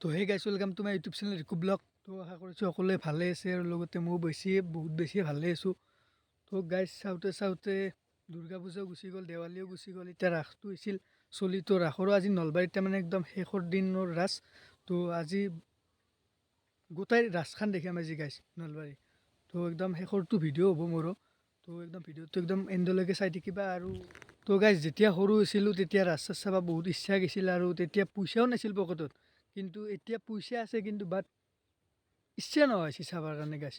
তো হে গাইছ welcome to my YouTube channel Riku blog. তো আশা কৰিছোঁ সকলোৱে ভালে আছে আৰু লগতে মই বহুত বেছি ভালে আছোঁ। তো গাইছ চাওঁতে দুৰ্গা পূজাও গুচি গ'ল, দেৱালীও গুচি গ'ল, এতিয়া ৰাসটো হৈছিল চলি। তো ৰাসৰো আজি নলবাৰীত তাৰমানে একদম শেষৰ দিনৰ ৰাস। তো আজি গোটাই ৰাসখান দেখাম আজি গাইছ নলবাৰী। তো একদম শেষৰটো ভিডিঅ' হ'ব মোৰো। তো একদম ভিডিঅ'টো একদম এণ্ডলৈকে চাই থাকিবা। আৰু তো গাইছ যেতিয়া সৰু হৈছিলোঁ তেতিয়া ৰাস চাস চাব বহুত ইচ্ছা গৈছিল, আৰু তেতিয়া পইচাও নাছিল পকেটত। কিন্তু এতিয়া পইচা আছে, কিন্তু বাট ইচ্ছা নহয় চাবৰ কাৰণে গাইছ।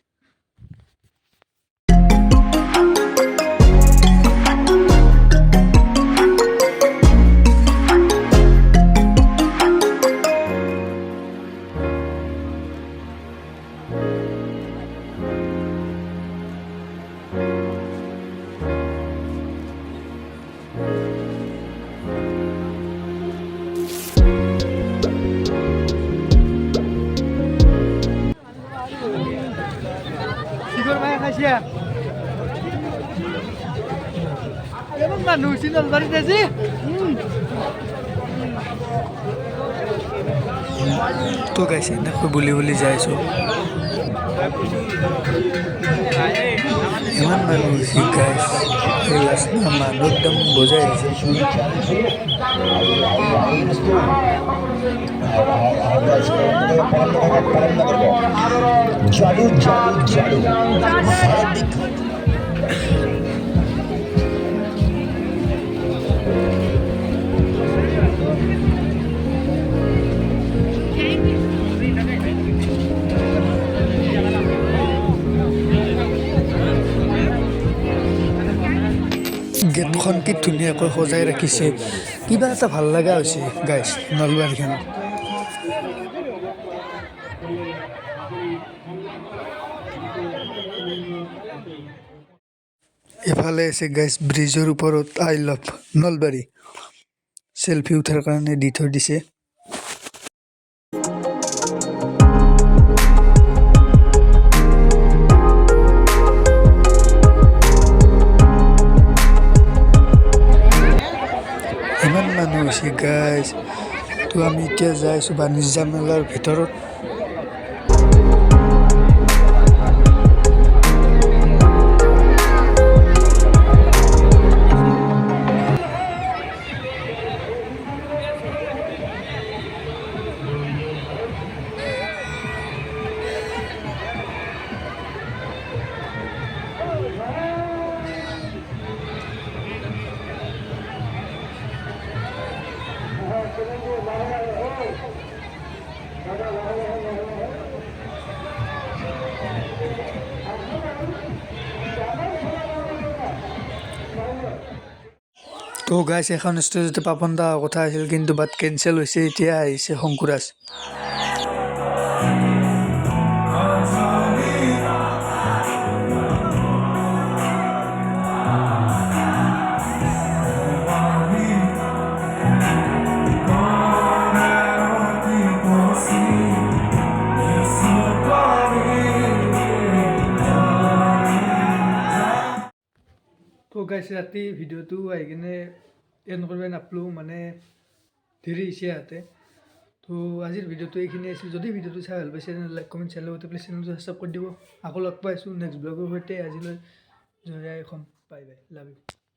Siguro may kasya. Emang manusin nolbarit na si? তো গাইছে এনেকৈ বুলি যাইছোঁ। ইমান মানুহ হৈছে গাইছ, মানুহ একদম বজাই দিছে। জাদু জাদু জাদু গেটখন কি ধুনীয়াকৈ সজাই ৰাখিছে, কিবা এটা ভাল লগা হৈছে গাইছ নলবাৰীখনত। এফালে আছে গাইছ ব্ৰিজৰ ওপৰত আই লাভ নলবাৰী, চেলফি উঠাৰ কাৰণে দি থৈ দিছে। ইমান মানুহ হৈছে গাইছ। তো আমি এতিয়া যাই আছোঁ বাণিজ্য মেলাৰ ভিতৰত। তো গাইছ এখন ষ্টেজতে পাপন দা কথা আছিল, কিন্তু বাট কেঞ্চেল হৈছে। এতিয়া আহিছে শংকুৰাজ। তো গাইছ ৰাতি ভিডিঅ'টো আহি কিনে এণ্ড কৰিব নাপালোঁ, মানে দেৰি হৈছে ইয়াতে। তো আজিৰ ভিডিঅ'টো এইখিনি আছিল। যদি ভিডিঅ'টো চাই ভাল পাইছে তেনে লাইক কমেণ্ট শ্বেয়াৰ লগতে প্লিজ চেনেলটো ছাবস্ক্ৰাইব কৰি দিব। আকৌ লগ পাইছোঁ নেক্সট ব্লগৰ সৈতে। আজিলৈ জয় এখন বাই বাই, লাভ ইউ।